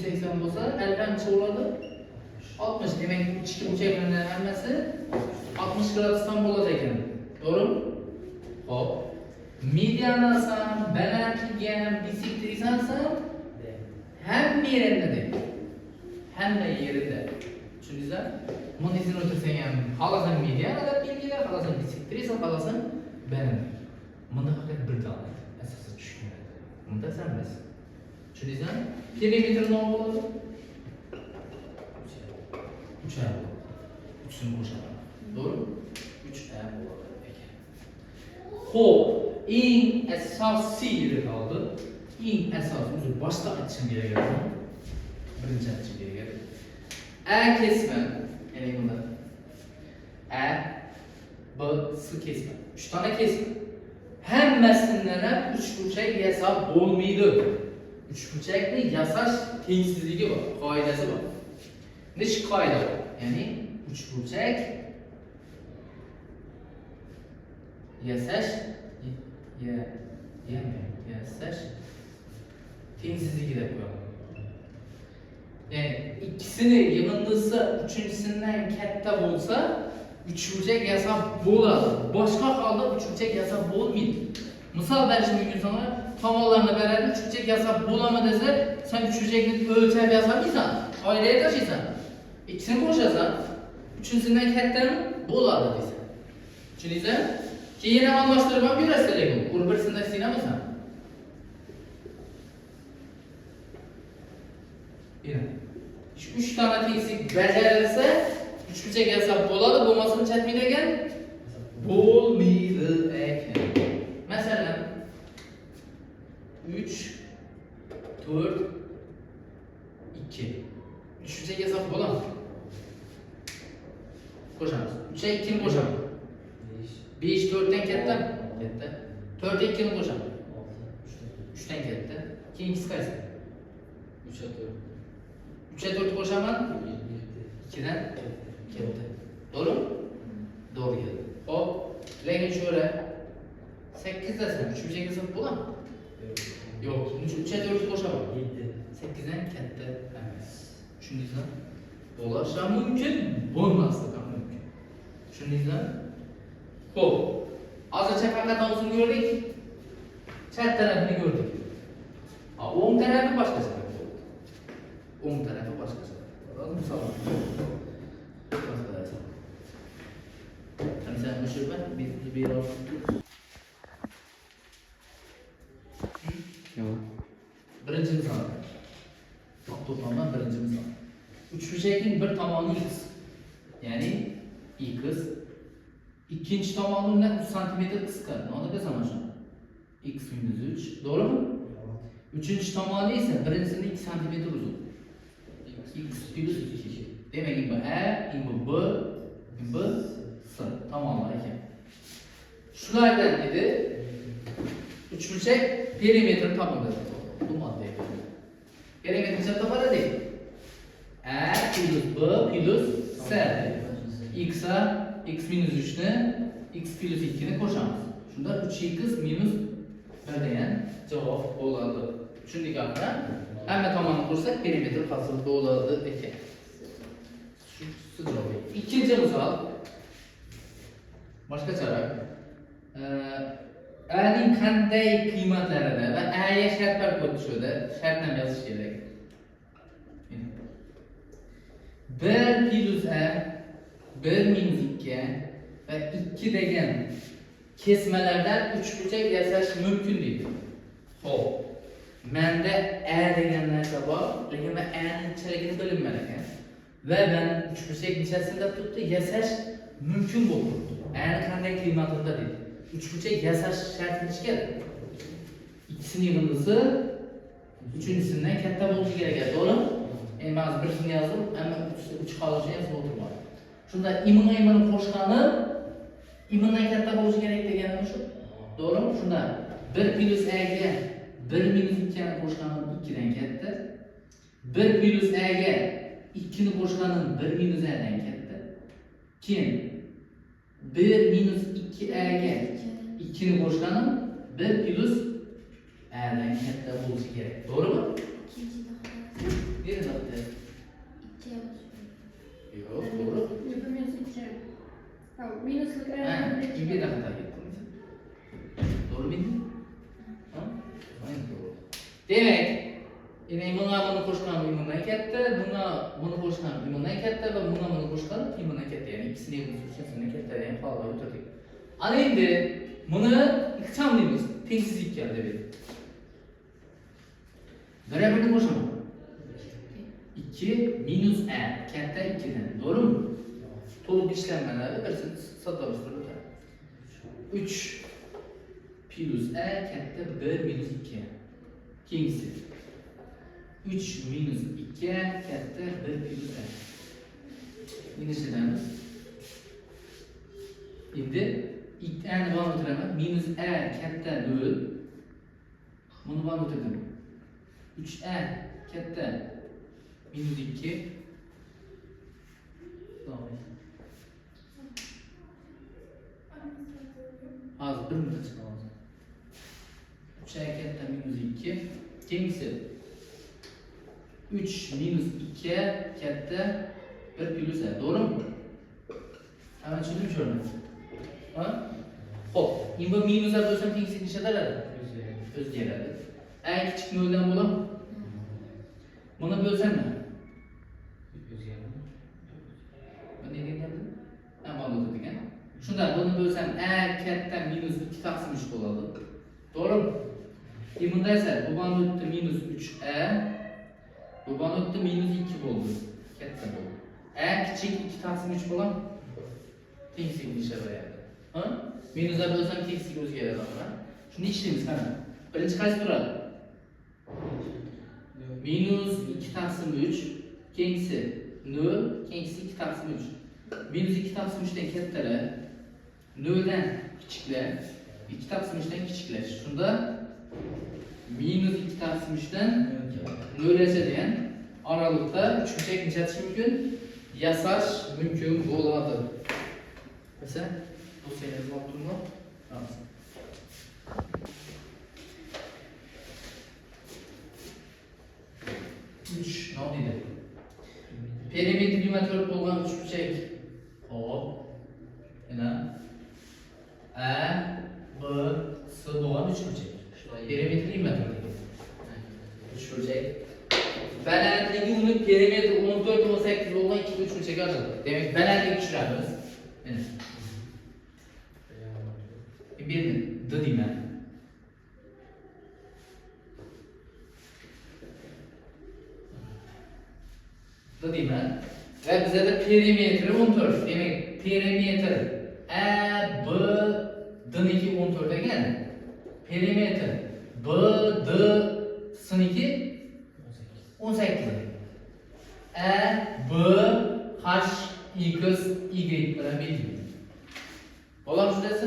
180 bo'lsa, 50 qancha bo'ladi? 60. Demak, ichki burchaklarning hammasi 60 gradusdan bo'ladi ekan. To'g'rimi? Xo'p. Medianasi ham, balandligi ham, bisektrissasi ham hamma yerida deydi. Hamma yerida. Tushundingizmi? Buni izini o'tirsang ham, xohlasan mediana deb belgilar, xohlasan bisektrissa, xohlasan baland. Bunda faqat bir dona asosan tushunadi. Bunda sanmas. Tushundingizmi? Perimetr nima bo'ladi? 3A. 3ni qo'shaman. To'g'rimi? 3A bo'ladi ekan. Xo'p, eng asosiy qoldi. Eng asosiy, o'zi boshqa aytishim kerak edi. Birinchi aytishim kerak edi. A kesma, ya'ni bunda A, B, C kesma. 3 dona kesma. Hammasidan ham 3 burchak yasab bo'lmaydi. 3 burchakni yasash tengsizligi bor, qoidasi bor. Nechta qoida bor? Ya'ni 3 burchak yasash yasash tengsizligi deb qo'yaman. Ya'ni ikkisini yig'indisi uchinchisidan katta bo'lsa, 3 burchak yasab bo'ladi. Boshqa holda 3 burchak yasab bo'lmaydi. Misol berish mumkin sana, tomonlarni beradi, 3 burchak yasab bo'ladimi desa, sen 3 burchakni o'lchab yasamaysan, qoidaga tashlaysan. Ikkisini qo'shasan, uchinchisidan kattami bo'ladi deysan. Tushundingizmi? Keyin ham almashtirib ham berasiz lekin, bir-birsini sinamasan. Yana 3 dona tengsizlik bajarilsa, 3 burchak yasab bo'ladi, bo'lmasa chatmaydi ekan. Bo'lmaydi ekan. Masalan 3 4 2 3 burchak yasab bo'ladimi? Qo'shamiz. 3 ga 2 ni qo'shamiz. 5 4 dan kattami? Katta. 4 ga 2 ni qo'shamiz. 3 dan katta. Keyingisi qaysi? 3 ga 4. 3 ga 4 qo'shaman. 2 dan katta. To'g'rimi? To'g'ri keldi. Hop, lekin sho'ra 8 dasan 3 burchak yasab bo'ladimi? Yo'q. 3 ga 4 qo'shaman. 8 dan katta emas. Tushundingizmi? Bo'lishi mumkin, bo'lmasligi ham mumkin. Tushundingizmi? Xo'p. Hozircha faqat o'zini ko'rdik. Chat tarafini ko'rdik. O'ng tarafi boshqacha bo'ldi. O'ng tarafi boshqacha. Misol. Qancha mushurba? Beroq. Yo'q. Birinchi misol. To'plamdan birinchi misol. 3 burchakning bir tomoni x. Ya'ni x. Ikkinchi tomoni undan 3 cm qisqa. Nima deb yozaman shuni? X - 3, to'g'rimi? Uchinchi tomoni esa birinchisining 2 cm uzun. X + 2. Demak, bu A, bu B, bu C tomonlar ekan. Shulardan edi 3 burchak perimetr topildi. Bu modda. Perimetr qancha topadi? A + B + C. X a x - 3 ni x + 2 ni qo'shamiz. Shunda 3x - 1 degan javob bo'ladi. Tushundik aka? Hamma tomonni qo'shsak perimetr hosil bo'ladi ekan. Shu javob. Ikkinchi misol. Boshqacharoq. A ning qanday qiymatlarida va A ga shartlar qo'yib tushadi. Shartni yozish kerak. 1 + A 1 - 2 va 2 degan kesmalardan 3 burchak yasash mumkin deydi. Xo'p. Menda A degan narsa bor, lekin men A ning nechaligini bilmayman ekan. Va men 3 burchak nechasida turibdi yasash mumkin bo'lib turibdi. A ning qanday qiymatida deydi. 3 burchak yasash sharti nechga? Ikkisining yig'indisi uchinchisidan katta bo'lishi kerak, to'g'rimi? Endi men birini yozdim, ammo 3 qolishini yozib o'tirman. Shunda imini qo'shgani imindan katta bo'lishi kerak deganim shu. To'g'rimi? Shunda 1 + A ga 1 - 2 ni qo'shganim 2 dan katta. 1 + A ga 2 ni qo'shganim 1 - A dan katta. Keyin 1 - 2A ga 2 ni qo'shganim 1 + A dan katta bo'lishi kerak. To'g'rimi? Minuslik Ha, bir de hata ettim. Doğru bildin? Ha? Aynen doğru. Demek, yine bunu koşkan bundan katta, bunu koşkan bundan katta ve bunu koşkan bundan katta. Yani ikisini yıldızın katta yani falan ötürük. Ana endi bunu ikki chamlaymiz. Tengsizlik geldi bir. Beraberlik koşaman. 2 minus e katta 2'den. Doğru mu? To'liq ishlanmalari birini soddalashtirib o'tadi. 3 plus e katta 1 minus 2. Keyingisi 3 minus 2 katta 1 plus e. Endi ishlatamiz. Endi ikkitani davom ettiraman. Minus e katta 0. Buni davom ettirdim. 3e katta minus 2. Az bir müddet çıkamaz. 3 katta minus 2. Keyingisi 3 minus 2 katta 1 plus e. Doğru mu? Hemen çözüm şöyle. Ha? Hop. Şimdi bu minus'a bölsem tengsizlik nişadarlar. Özgürlerdi. En küçük nölden bulalım. Bunu bölsem mi? Ben ne diyeyim? Ben bağlı oturduk yani. Şundan bunu bölsem e katta minus 2 taksim 3 boladı. Doğru mu? Bunda ise bu bana öttü minus 3e. Bu bana öttü minus 2 oldu. Katta oldu. E küçük 2 taksim 3 bolam. Tengsizlik nişadarlar. Ha? Minus'a bölsem tengsizlik özgürler adamlar. Şunu işleyimiz hemen. Birinci qaysi turadi? Minus 2 taksim 3. Keyingisi 0. Keyingisi 2 taksim 3. Minus 2 taksim 3'ten kattalar. 0'dan kichiklar. 2 taksim 3'ten kichiklar. Shunda minus 2 taksim 3'ten 0'gacha degan aralıkta uchburchak nechatish mumkin? Yasash mumkin bo'ladi. Mesela bu senenin noktumda nasıl? 3 ne oldu? Perimetri 1 bo'lgan uchburchak. Hop. Yana A, B, S bo'lgan uchburchak. Perimetri 1 uchburchak. Balandligi uni perimetri 14 18 bo'lgan ikki uchburchakka ajratadi. Demak, balandlikni tushiramiz. Mana. Birini D deyman. D deyman. Ve bize de perimetri 14. Demek perimetri A, B, D'niki 14 ekan. Perimetri B, D, S'niki 18. A, B, H, X, Y bilan belgilaymiz. Bo'lam shundaysa?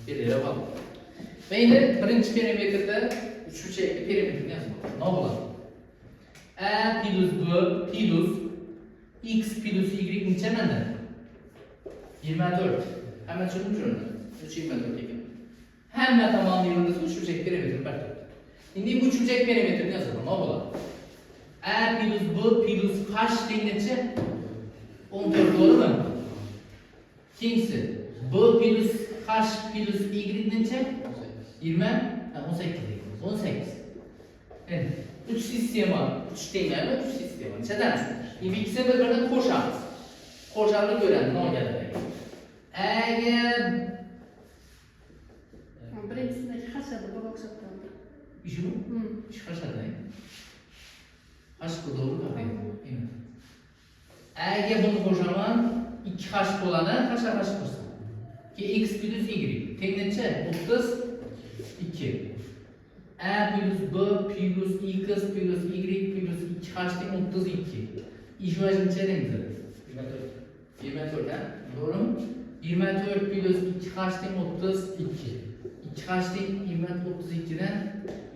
Belgilab oling. Va endi birinchi perimetrda uchburchakning perimetrini yozamiz. Nima bo'ladi? A plus B plus X plus Y necha manda? 24. Hamma tushunib turibdi. 324 ekan. Hamma tomonli yildizga uchburchak perimetrini berdi. Endi bu uchburchak perimetrini yozamiz. Nima bo'ladi? A plus B plus H teng necha? 14 to'g'rimi? Keyingisi B plus H plus Y necha? 20, 18 deymiz. 18. Endi 3 sistema, 3 tengami? 3 sistema. Nechadan? Endi ikkisini bir-biridan qo'shamiz. Qo'shilib ko'ramiz, nima keladi? Agar birinchisidagi hashada bir o'xshab turadi. ishimi? Ish hashada. Hash to'g'rimi? Agar buni qo'shaman, 2 hash bo'ladi, hash qilsa. Ki x plus y teng necha? 32. A plus B plus x plus y plus 2h teng 32. İş var necha dengizda? 24 ha? Doğru mu? 24 plus 2h teng 32. 2h teng 32'den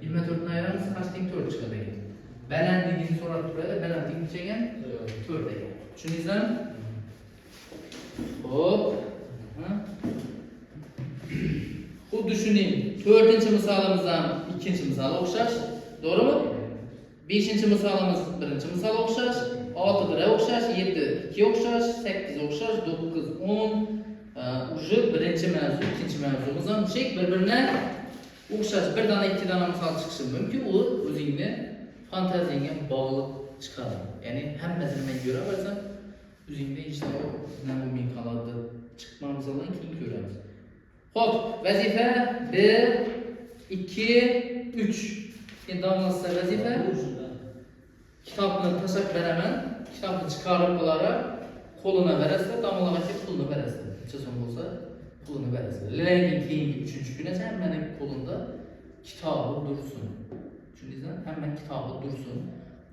24'ni ayıramiz, h teng 4 chiqadi ekan. Balandligini so'rab turadi, balandlik necha ekan? 4 ekan. Tushundingizmi? Hop. Xuddi shuning 4-chi misolimizdan 2-chi misol o'xshash, to'g'rimi? 5-chi misolimiz 1-chi misol o'xshash, 6 1 o'xshash, 7 2 o'xshash, 8 o'xshash, 9 10, Uje birinchi mavzu, ikkinchi mavzumuz ham bir-birine o'xshash bir dana ikki dana misol chiqishi mumkin. U o'zingni fantaziyangga bog'liq chiqadi. Ya'ni hammasini men ko'raversan, o'zingda hech nima bo'lmay qoladi. Chiqmamizdan keyin ko'ramiz. Xo'p, vazifa 1 2 3. Endi davomlashsa vazifa kitobni tashlab beraman, kitobni chiqarib qo'yarlar, qo'lini berasizlar, domlaga kelib pulni berasizlar. Necha so'm bo'lsa, pulni berasizlar. Lekin keyingi 3-kungacha hammaning qo'lida kitobi dursun. Tushundingizmi? Hamma kitobi dursun.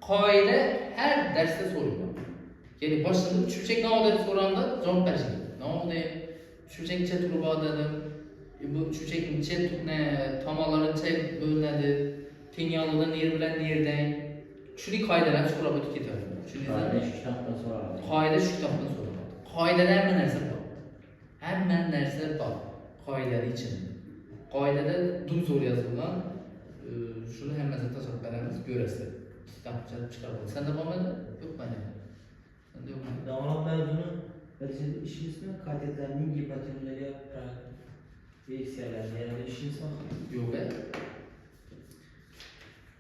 Qoida har darsda so'rayman. Ya'ni boshida tushunchak nima deb so'randa javob berishim. Nima deb tushunchakcha turib dedim. Bu tushunchakning chetni tomonlaricha bo'linadi. Tengyolida ner bilan nerdan shuni qoidalarni so'rab o'tib ketaverdim. Tushundingizmi? Qoida shu kitobdan so'raladi. Qoidada hamma narsa bor. Hamma narsa bor. Qoidani ichida. Qoidada dum zo'r yozilgan. Shuni hammasini tashlab beramiz, ko'rasizlar. Kitobcha chiqarib olasiz. Senda bormi? Yo'q mana. Senda yo'qmi? Davlat mezunu biz işimizde kadetlerinin gipatimleri versiyalarında yani işimiz var. Yo'q.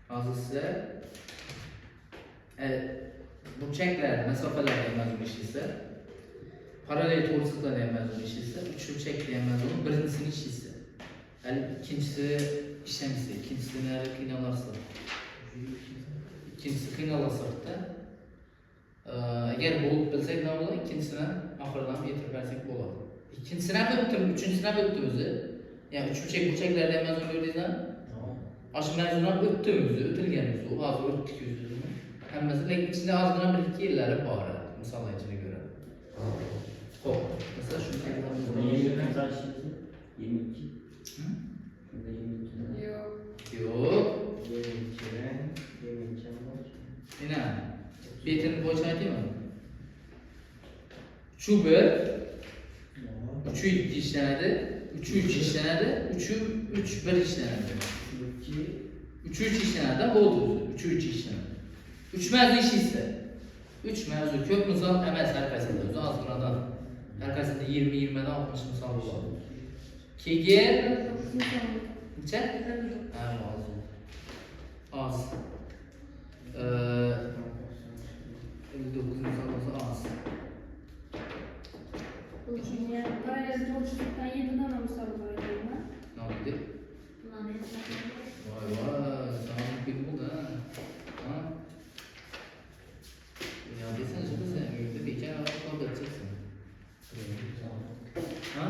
Hozir sizlar burchaklar, masofalar ham mazmun ishlaysiz. Parallel to'g'risida ham mazmun ishlaysiz. Uchburchakda ham mazmun birinchisini ishlaysiz. Hali ikkinchisi ishlamaysiz. Ikkinchisini qiynalasiz. İkincisi qiynalasak-da agar bo'lib bilsak nima bo'ladi? Ikkinchisini oxiridan yetirib bersak bo'ladi. İkincisini ham o'tdim, uchinchisini ham o'tdim o'zi. Ya'ni burchaklarda ham mazmun ko'rdingizmi? Aşı mezunlar öttüm yüzü, ötülgen yüzü, az öttük yüzü. Hem mesela içinde azgına bir iki yerleri var, misal içine göre. Hop, mesela şunu tekrar 22 kaç şimdi? 22. Şurada 22. Yok. Yok. 22'den 22 var. Yine, beytinin boyutu değil mi? Şu bir, üçü iki işlenedi, üçü üç işlenedi, üçü üç bir işlenedi. 3 işlenedi, oldu. 3 işlenedi. 3 mevzu iş ise 3 mevzu kök misal emel herkesinde özü az buradan. Herkesinde 20-20'den 60 misal var. Kegel neçe? Az. 59 misal olsa az. Yani paralel borçluktan 7 tane misal var yani. Ne oldu? Vay vay, sana bir bu da. Ha? Ya desene şurada sen evde bekar alıp kalacaksın. Ha?